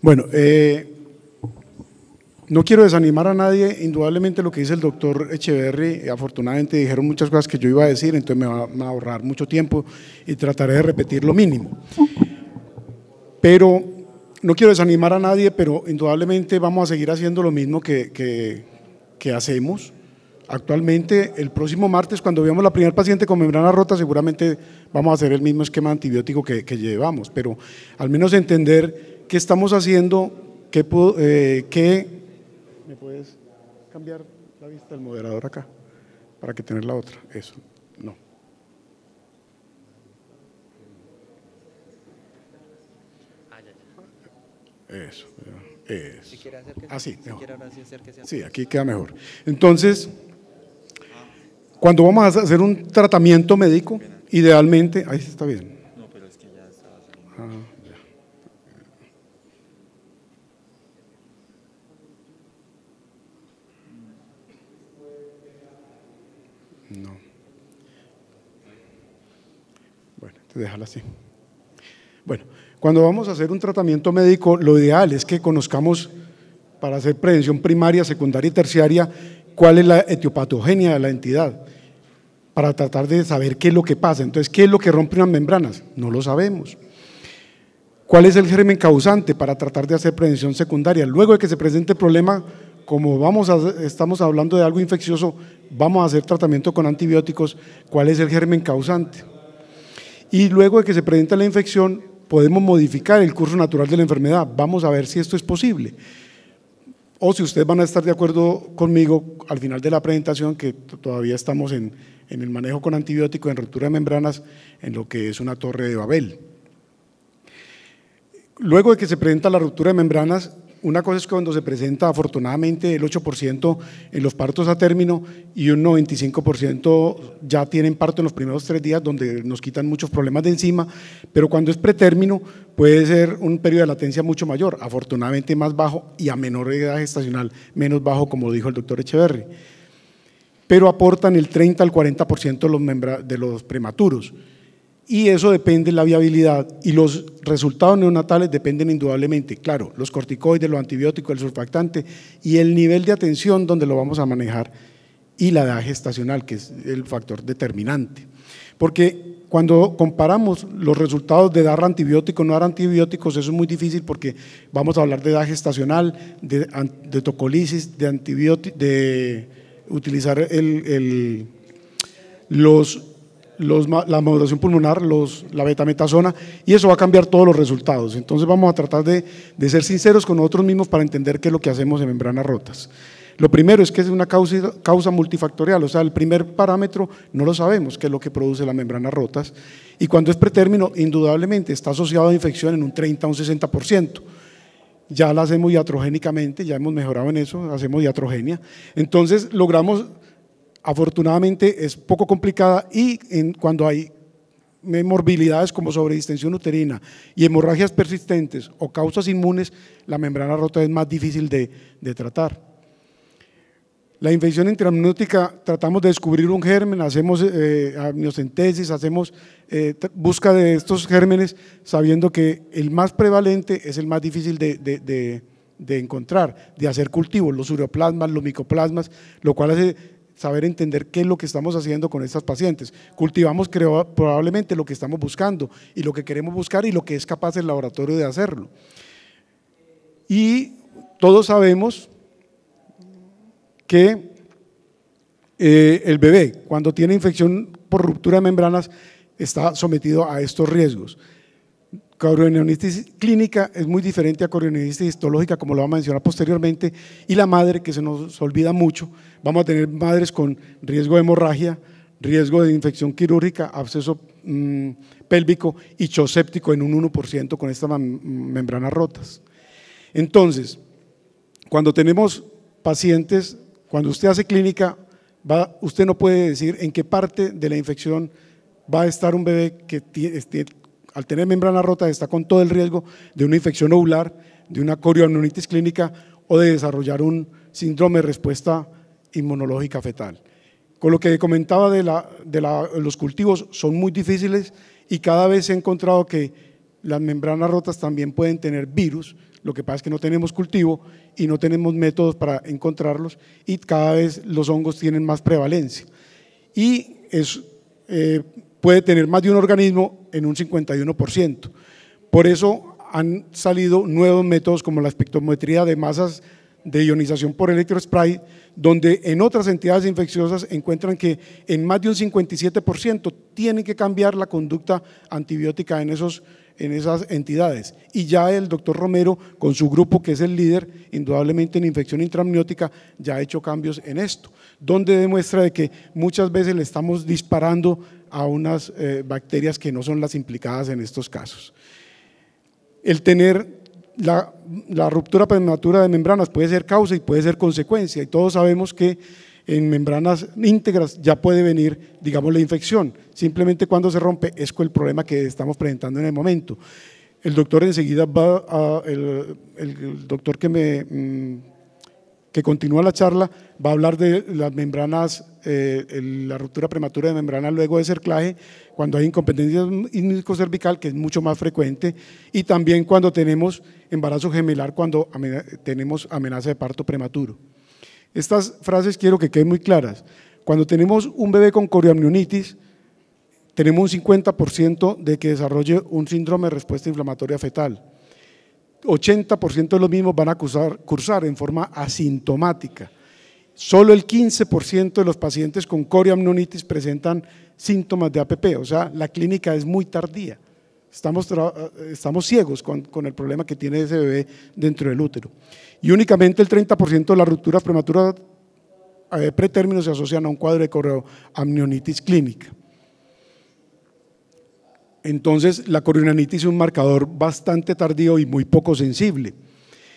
Bueno, no quiero desanimar a nadie, indudablemente lo que dice el doctor Echeverry, afortunadamente dijeron muchas cosas que yo iba a decir, entonces me va a ahorrar mucho tiempo y trataré de repetir lo mínimo. Pero no quiero desanimar a nadie, pero indudablemente vamos a seguir haciendo lo mismo que hacemos actualmente. El próximo martes, cuando veamos la primera paciente con membrana rota, seguramente vamos a hacer el mismo esquema antibiótico que llevamos, pero al menos entender qué estamos haciendo, ¿me puedes cambiar la vista del moderador acá? Para que tener la otra, eso, no. Eso. Si quiere así, si quiere ahora sí acérquese. Sí, aquí queda mejor. Entonces, cuando vamos a hacer un tratamiento médico, idealmente, ahí está bien. No, pero es que ya estaba saliendo. No. Bueno, te déjala así. Bueno, cuando vamos a hacer un tratamiento médico, lo ideal es que conozcamos, para hacer prevención primaria, secundaria y terciaria, cuál es la etiopatogenia de la entidad, para tratar de saber qué es lo que pasa. Entonces, ¿qué es lo que rompe unas membranas? No lo sabemos. ¿Cuál es el germen causante? Para tratar de hacer prevención secundaria. Luego de que se presente el problema, como estamos hablando de algo infeccioso, vamos a hacer tratamiento con antibióticos. ¿Cuál es el germen causante? Y luego de que se presenta la infección, podemos modificar el curso natural de la enfermedad. Vamos a ver si esto es posible. O si ustedes van a estar de acuerdo conmigo al final de la presentación, que todavía estamos en el manejo con antibióticos, en ruptura de membranas, en lo que es una torre de Babel. Luego de que se presenta la ruptura de membranas, una cosa es que cuando se presenta afortunadamente el 8% en los partos a término y un 95% ya tienen parto en los primeros 3 días, donde nos quitan muchos problemas de encima, pero cuando es pretérmino puede ser un periodo de latencia mucho mayor, afortunadamente más bajo y a menor edad gestacional, menos bajo, como dijo el doctor Echeverry, pero aportan el 30 al 40% de los prematuros. Y eso depende de la viabilidad y los resultados neonatales dependen indudablemente, claro, los corticoides, los antibióticos, el surfactante y el nivel de atención donde lo vamos a manejar y la edad gestacional, que es el factor determinante. Porque cuando comparamos los resultados de dar antibióticos o no dar antibióticos, eso es muy difícil porque vamos a hablar de edad gestacional, de tocolisis, de utilizar la modulación pulmonar, la betametasona, y eso va a cambiar todos los resultados. Entonces vamos a tratar de ser sinceros con nosotros mismos para entender qué es lo que hacemos en membranas rotas. Lo primero es que es una causa multifactorial, o sea, el primer parámetro no lo sabemos, qué es lo que produce las membranas rotas, y cuando es pretérmino, indudablemente está asociado a infección en un 30 a un 60%. Ya la hacemos iatrogénicamente, ya hemos mejorado en eso, hacemos iatrogenia, entonces logramos. Afortunadamente es poco complicada y cuando hay morbilidades como sobredistensión uterina y hemorragias persistentes o causas inmunes, la membrana rota es más difícil de tratar. La infección intraamniótica, tratamos de descubrir un germen, hacemos amniocentesis, hacemos busca de estos gérmenes sabiendo que el más prevalente es el más difícil de encontrar, de hacer cultivos, los ureoplasmas, los micoplasmas, lo cual hace saber entender qué es lo que estamos haciendo con estas pacientes. Cultivamos probablemente lo que estamos buscando y lo que queremos buscar y lo que es capaz el laboratorio de hacerlo. Y todos sabemos que el bebé, cuando tiene infección por ruptura de membranas, está sometido a estos riesgos. Corioneonitis clínica es muy diferente a corioneonitis histológica, como lo vamos a mencionar posteriormente, y la madre, que se nos olvida mucho, vamos a tener madres con riesgo de hemorragia, riesgo de infección quirúrgica, absceso pélvico y shock séptico en un 1% con estas membranas rotas. Entonces, cuando tenemos pacientes, cuando usted hace clínica, usted no puede decir en qué parte de la infección va a estar un bebé que al tener membrana rota está con todo el riesgo de una infección ovular, de una corioamnionitis clínica o de desarrollar un síndrome de respuesta inmunológica fetal. Con lo que comentaba los cultivos, son muy difíciles y cada vez se ha encontrado que las membranas rotas también pueden tener virus, lo que pasa es que no tenemos cultivo y no tenemos métodos para encontrarlos y cada vez los hongos tienen más prevalencia y puede tener más de un organismo en un 51%. Por eso han salido nuevos métodos como la espectrometría de masas de ionización por electrospray, donde en otras entidades infecciosas encuentran que en más de un 57% tienen que cambiar la conducta antibiótica en esas entidades. Y ya el doctor Romero, con su grupo, que es el líder indudablemente en infección intraamniótica, ya ha hecho cambios en esto, donde demuestra de que muchas veces le estamos disparando a unas bacterias que no son las implicadas en estos casos. El tener la ruptura prematura de membranas puede ser causa y puede ser consecuencia, y todos sabemos que en membranas íntegras ya puede venir, digamos, la infección. Simplemente cuando se rompe es con el problema que estamos presentando en el momento. El doctor enseguida el doctor que continúa la charla va a hablar de las membranas, la ruptura prematura de membrana luego de cerclaje, cuando hay incompetencia cervical, que es mucho más frecuente, y también cuando tenemos embarazo gemelar, cuando tenemos amenaza de parto prematuro. Estas frases quiero que queden muy claras. Cuando tenemos un bebé con corioamnionitis, tenemos un 50% de que desarrolle un síndrome de respuesta inflamatoria fetal. 80% de los mismos van a cursar en forma asintomática. Solo el 15% de los pacientes con corioamnionitis presentan síntomas de APP, o sea, la clínica es muy tardía. Estamos ciegos con el problema que tiene ese bebé dentro del útero. Y únicamente el 30% de las rupturas prematuras pretérmino se asocian a un cuadro de corioamnionitis clínica. Entonces, la corioamnionitis es un marcador bastante tardío y muy poco sensible.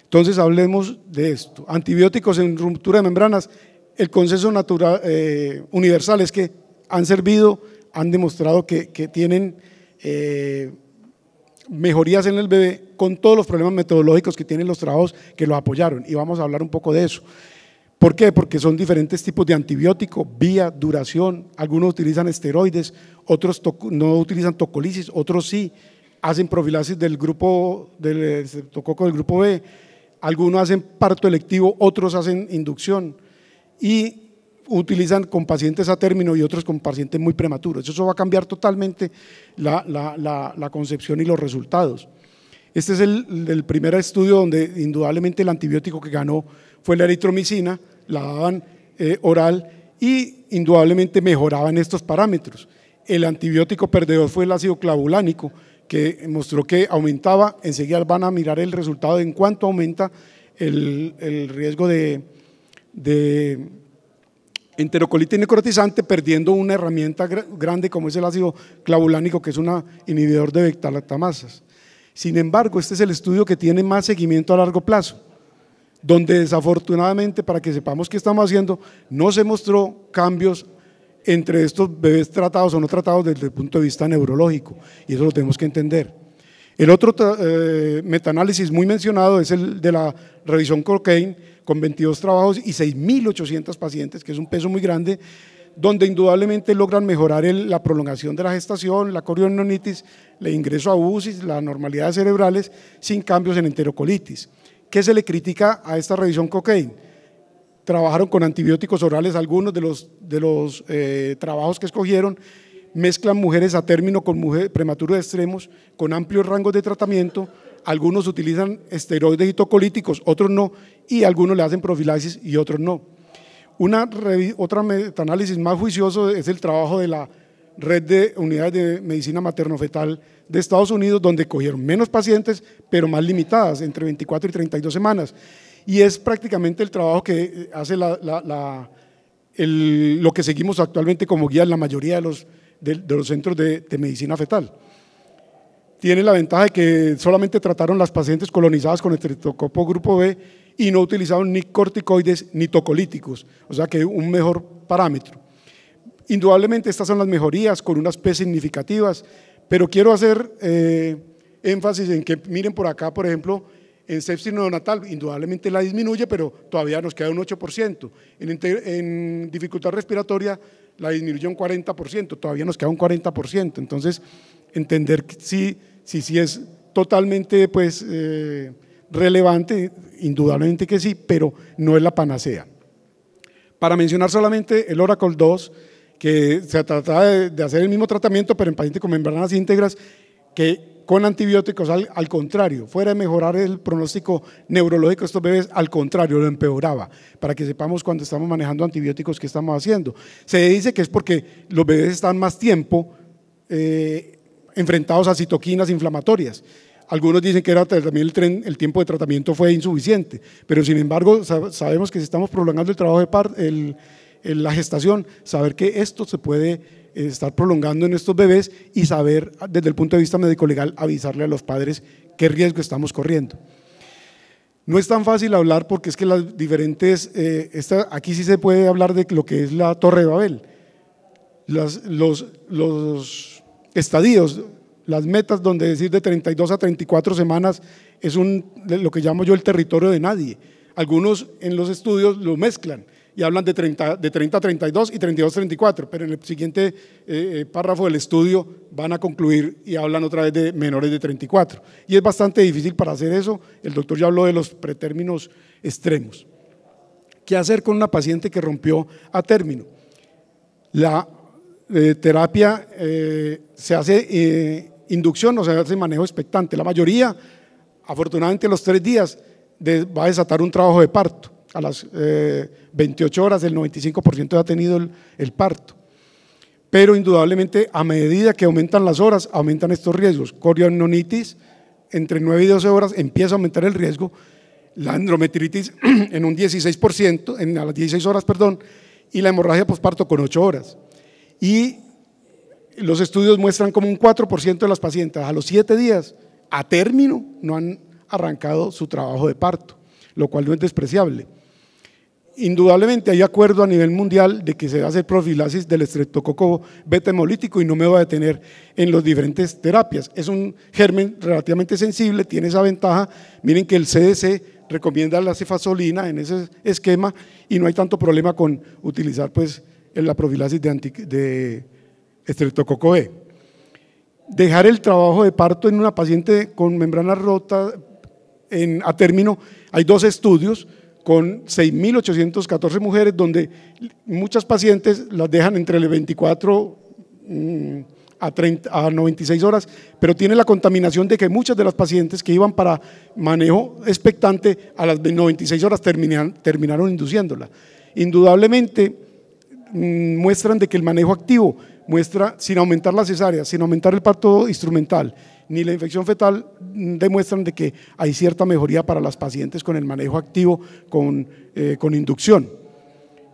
Entonces, hablemos de esto. Antibióticos en ruptura de membranas, el consenso natural, universal es que han servido, han demostrado que tienen mejorías en el bebé con todos los problemas metodológicos que tienen los trabajos que lo apoyaron, y vamos a hablar un poco de eso. ¿Por qué? Porque son diferentes tipos de antibiótico, vía, duración, algunos utilizan esteroides, otros no utilizan tocolisis, otros sí, hacen profilaxis del grupo del estreptococo del grupo B, algunos hacen parto electivo, otros hacen inducción y utilizan con pacientes a término y otros con pacientes muy prematuros. Eso va a cambiar totalmente la concepción y los resultados. Este es el primer estudio donde indudablemente el antibiótico que ganó fue la eritromicina, la daban oral y indudablemente mejoraba en estos parámetros. El antibiótico perdedor fue el ácido clavulánico, que mostró que aumentaba, enseguida van a mirar el resultado de en cuánto aumenta el riesgo de enterocolitis necrotizante, perdiendo una herramienta grande como es el ácido clavulánico, que es un inhibidor de beta-lactamasas. Sin embargo, este es el estudio que tiene más seguimiento a largo plazo, donde desafortunadamente, para que sepamos qué estamos haciendo, no se mostró cambios entre estos bebés tratados o no tratados desde el punto de vista neurológico, y eso lo tenemos que entender. El otro metaanálisis muy mencionado es el de la revisión Cochrane, con 22 trabajos y 6.800 pacientes, que es un peso muy grande, donde indudablemente logran mejorar la prolongación de la gestación, la corioamnionitis, el ingreso a UCI, las normalidades cerebrales, sin cambios en enterocolitis. ¿Qué se le critica a esta revisión Cochrane? Trabajaron con antibióticos orales, algunos de los trabajos que escogieron, mezclan mujeres a término con mujeres prematuros extremos, con amplios rangos de tratamiento, algunos utilizan esteroides y tocolíticos, otros no, y algunos le hacen profilaxis y otros no. Otra metaanálisis más juicioso es el trabajo de la red de unidades de medicina materno-fetal de Estados Unidos, donde cogieron menos pacientes, pero más limitadas, entre 24 y 32 semanas. Y es prácticamente el trabajo que hace lo que seguimos actualmente como guía en la mayoría de los centros de medicina fetal. Tiene la ventaja de que solamente trataron las pacientes colonizadas con estreptococo grupo B y no utilizaron ni corticoides ni tocolíticos, o sea que un mejor parámetro. Indudablemente estas son las mejorías con unas P significativas, pero quiero hacer énfasis en que miren por acá, por ejemplo, en sepsis neonatal, indudablemente la disminuye, pero todavía nos queda un 8%. En dificultad respiratoria la disminuyó un 40%, todavía nos queda un 40%. Entonces, entender si es totalmente relevante, indudablemente que sí, pero no es la panacea. Para mencionar solamente el Oracle 2, que se trataba de hacer el mismo tratamiento, pero en pacientes con membranas íntegras, que con antibióticos al contrario, fuera de mejorar el pronóstico neurológico de estos bebés, al contrario, lo empeoraba, para que sepamos cuando estamos manejando antibióticos qué estamos haciendo. Se dice que es porque los bebés están más tiempo enfrentados a citoquinas inflamatorias. Algunos dicen que también el tiempo de tratamiento fue insuficiente, pero sin embargo sabemos que si estamos prolongando el trabajo de la gestación, saber que esto se puede estar prolongando en estos bebés y saber desde el punto de vista médico-legal avisarle a los padres qué riesgo estamos corriendo. No es tan fácil hablar porque es que las diferentes, aquí sí se puede hablar de lo que es la Torre de Babel, los estadios, las metas donde decir de 32 a 34 semanas es lo que llamo yo el territorio de nadie. Algunos en los estudios lo mezclan y hablan de 30 a 32 y 32 a 34, pero en el siguiente párrafo del estudio van a concluir y hablan otra vez de menores de 34. Y es bastante difícil para hacer eso, el doctor ya habló de los pretérminos extremos. ¿Qué hacer con una paciente que rompió a término? La terapia se hace inducción o se hace manejo expectante. La mayoría, afortunadamente a los 3 días, va a desatar un trabajo de parto. A las 28 horas el 95% ya ha tenido el parto. Pero indudablemente a medida que aumentan las horas, aumentan estos riesgos. Corioamnionitis, entre 9 y 12 horas empieza a aumentar el riesgo. La endometritis en un 16%, a las 16 horas, perdón, y la hemorragia posparto con 8 horas. Y los estudios muestran como un 4% de las pacientes a los 7 días a término no han arrancado su trabajo de parto, lo cual no es despreciable. Indudablemente hay acuerdo a nivel mundial de que se hace profilaxis del estreptococo beta hemolítico y no me voy a detener en las diferentes terapias. Es un germen relativamente sensible, tiene esa ventaja. Miren que el CDC recomienda la cefazolina en ese esquema y no hay tanto problema con utilizar pues la profilaxis de estreptococo B. Dejar el trabajo de parto en una paciente con membrana rota a término, hay 2 estudios con 6.814 mujeres donde muchas pacientes las dejan entre el 24 a 96 horas, pero tiene la contaminación de que muchas de las pacientes que iban para manejo expectante a las 96 horas terminaron induciéndola. Indudablemente muestran de que el manejo activo muestra, sin aumentar la cesárea, sin aumentar el parto instrumental, ni la infección fetal, demuestran de que hay cierta mejoría para las pacientes con el manejo activo con inducción.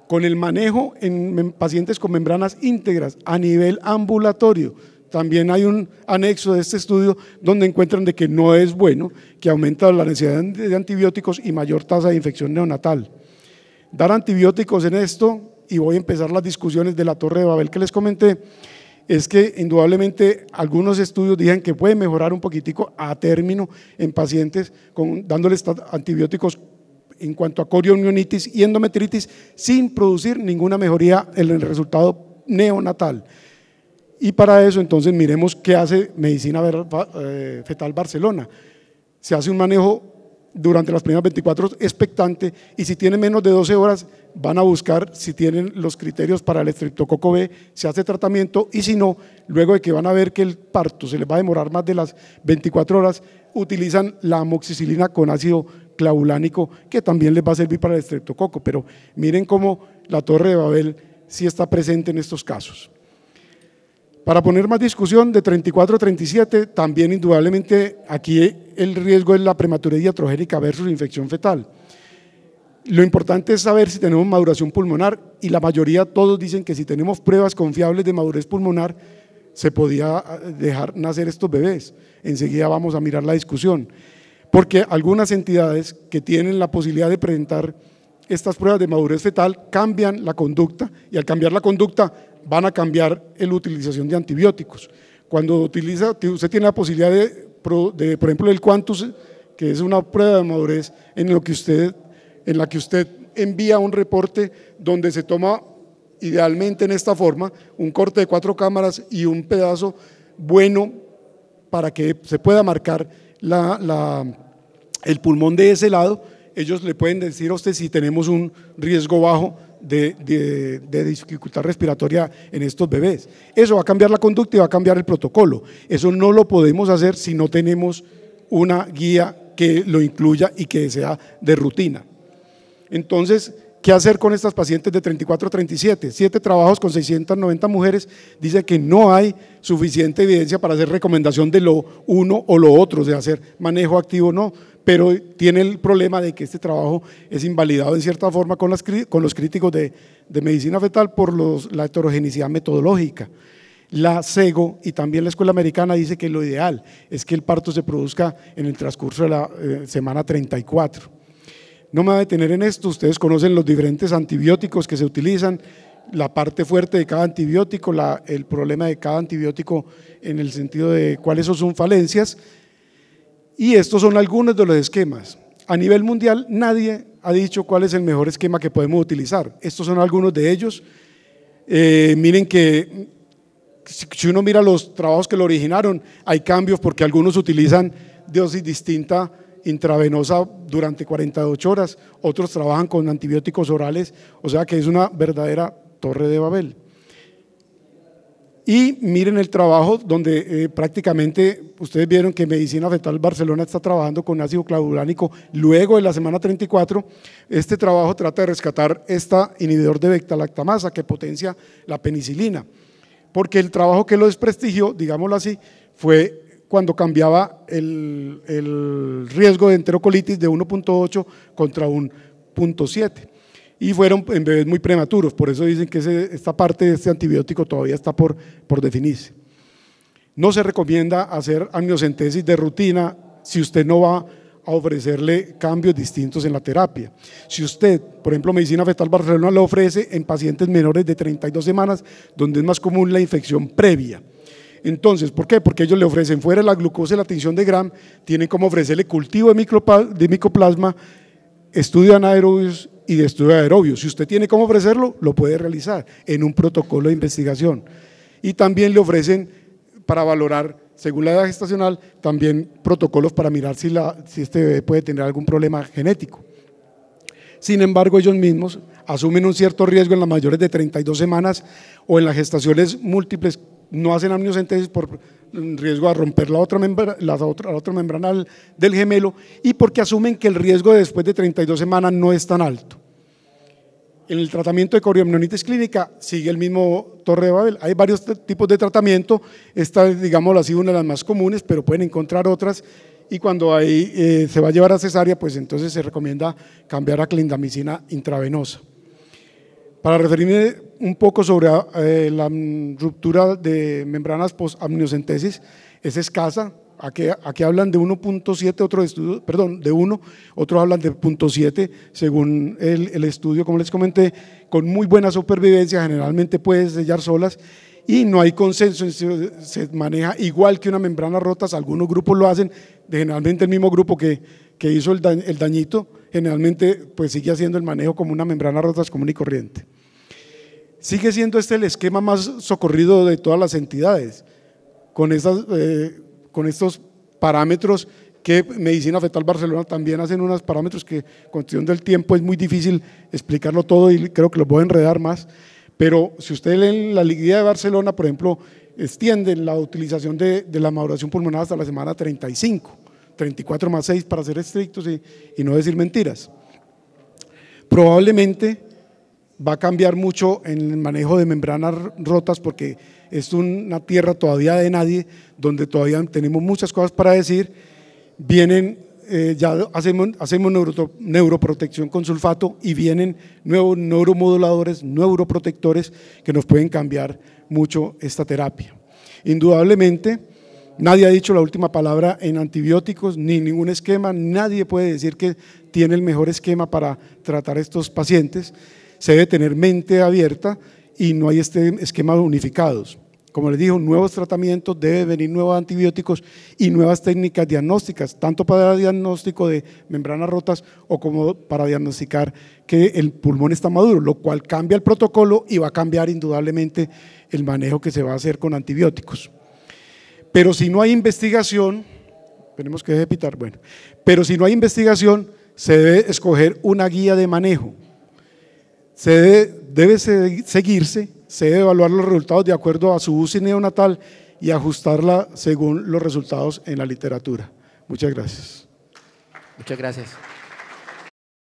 Con el manejo en pacientes con membranas íntegras a nivel ambulatorio, también hay un anexo de este estudio donde encuentran de que no es bueno, que aumenta la necesidad de antibióticos y mayor tasa de infección neonatal. Dar antibióticos en esto, y voy a empezar las discusiones de la Torre de Babel que les comenté, es que indudablemente algunos estudios dicen que puede mejorar un poquitico a término en pacientes dándoles antibióticos en cuanto a corioamnionitis y endometritis sin producir ninguna mejoría en el resultado neonatal. Y para eso entonces miremos qué hace Medicina Fetal Barcelona. Se hace un manejo durante las primeras 24 horas expectante y si tiene menos de 12 horas van a buscar si tienen los criterios para el estreptococo B, se hace tratamiento y si no, luego de que van a ver que el parto se les va a demorar más de las 24 horas, utilizan la amoxicilina con ácido clavulánico que también les va a servir para el estreptococo, pero miren cómo la Torre de Babel sí está presente en estos casos. Para poner más discusión, de 34 a 37, también indudablemente aquí el riesgo es la prematurez iatrogénica versus infección fetal. Lo importante es saber si tenemos maduración pulmonar y la mayoría, todos dicen que si tenemos pruebas confiables de madurez pulmonar, se podía dejar nacer estos bebés. Enseguida vamos a mirar la discusión, porque algunas entidades que tienen la posibilidad de presentar estas pruebas de madurez fetal cambian la conducta y al cambiar la conducta van a cambiar la utilización de antibióticos. Cuando usted tiene la posibilidad por ejemplo, el Quantus, que es una prueba de madurez en la que usted envía un reporte donde se toma idealmente en esta forma un corte de 4 cámaras y un pedazo bueno para que se pueda marcar la el pulmón de ese lado, ellos le pueden decir a usted si tenemos un riesgo bajo de dificultad respiratoria en estos bebés. Eso va a cambiar la conducta y va a cambiar el protocolo. Eso no lo podemos hacer si no tenemos una guía que lo incluya y que sea de rutina. Entonces, ¿qué hacer con estas pacientes de 34 a 37? 7 trabajos con 690 mujeres, dice que no hay suficiente evidencia para hacer recomendación de lo uno o lo otro, de hacer manejo activo no, pero tiene el problema de que este trabajo es invalidado en cierta forma con los críticos de medicina fetal por la heterogeneidad metodológica. La CEGO y también la Escuela Americana dice que lo ideal es que el parto se produzca en el transcurso de la semana 34. No me voy a detener en esto, ustedes conocen los diferentes antibióticos que se utilizan, la parte fuerte de cada antibiótico, el problema de cada antibiótico en el sentido de cuáles son sus falencias, y estos son algunos de los esquemas. A nivel mundial nadie ha dicho cuál es el mejor esquema que podemos utilizar, estos son algunos de ellos. Miren que si uno mira los trabajos que lo originaron, hay cambios porque algunos utilizan dosis distinta intravenosa durante 48 horas, otros trabajan con antibióticos orales, o sea que es una verdadera torre de Babel. Y miren el trabajo donde prácticamente ustedes vieron que Medicina Fetal Barcelona está trabajando con ácido clavulánico luego de la semana 34. Este trabajo trata de rescatar este inhibidor de beta-lactamasa que potencia la penicilina, porque el trabajo que lo desprestigió, digámoslo así, fue cuando cambiaba el riesgo de enterocolitis de 1.8 contra 1.7 y fueron en bebés muy prematuros, por eso dicen que esta parte de este antibiótico todavía está por definirse. No se recomienda hacer amniocentesis de rutina si usted no va a ofrecerle cambios distintos en la terapia. Si usted, por ejemplo, Medicina Fetal Barcelona lo ofrece en pacientes menores de 32 semanas, donde es más común la infección previa. Entonces, ¿por qué? Porque ellos le ofrecen fuera de la glucosa y la tinción de Gram, tienen como ofrecerle cultivo de micoplasma, estudio de anaerobios y de estudio de aerobios. Si usted tiene cómo ofrecerlo, lo puede realizar en un protocolo de investigación. Y también le ofrecen para valorar, según la edad gestacional, también protocolos para mirar si este bebé puede tener algún problema genético. Sin embargo, ellos mismos asumen un cierto riesgo en las mayores de 32 semanas o en las gestaciones múltiples, no hacen amniocentesis por riesgo a romper la otra membrana del gemelo y porque asumen que el riesgo después de 32 semanas no es tan alto. En el tratamiento de corioamnionitis clínica sigue el mismo Torre de Babel. Hay varios tipos de tratamiento, esta es, digámoslo así, una de las más comunes, pero pueden encontrar otras y cuando se va a llevar a cesárea, pues entonces se recomienda cambiar a clindamicina intravenosa. Para referirme un poco sobre la ruptura de membranas post-amniocentesis, es escasa. Aquí hablan de 1.7, otro estudio, perdón, de 1, otros hablan de 0.7, según el estudio, como les comenté, con muy buena supervivencia, generalmente puede sellar solas y no hay consenso, se maneja igual que una membrana rota, algunos grupos lo hacen, generalmente el mismo grupo que hizo el dañito, generalmente pues sigue haciendo el manejo como una membrana rota común y corriente. Sigue siendo este el esquema más socorrido de todas las entidades, con estos parámetros que Medicina Fetal Barcelona también hacen unos parámetros que con cuestión del tiempo es muy difícil explicarlo todo y creo que los voy a enredar más, pero si ustedes leen la guía de Barcelona, por ejemplo, extienden la utilización de la maduración pulmonar hasta la semana 35, 34 más 6 para ser estrictos y no decir mentiras. Probablemente va a cambiar mucho en el manejo de membranas rotas porque es una tierra todavía de nadie, donde todavía tenemos muchas cosas para decir. Vienen, ya hacemos neuroprotección con sulfato y vienen nuevos neuromoduladores, neuroprotectores que nos pueden cambiar mucho esta terapia. Indudablemente, nadie ha dicho la última palabra en antibióticos, ni ningún esquema, nadie puede decir que tiene el mejor esquema para tratar a estos pacientes. Se debe tener mente abierta y no hay esquemas unificados. Como les digo, nuevos tratamientos, deben venir nuevos antibióticos y nuevas técnicas diagnósticas, tanto para el diagnóstico de membranas rotas o como para diagnosticar que el pulmón está maduro, lo cual cambia el protocolo y va a cambiar indudablemente el manejo que se va a hacer con antibióticos. Pero si no hay investigación, Esperemos que deje de pitar, bueno. Pero si no hay investigación, se debe escoger una guía de manejo. Debe seguirse, se debe evaluar los resultados de acuerdo a su UCI neonatal y ajustarla según los resultados en la literatura. Muchas gracias. Muchas gracias.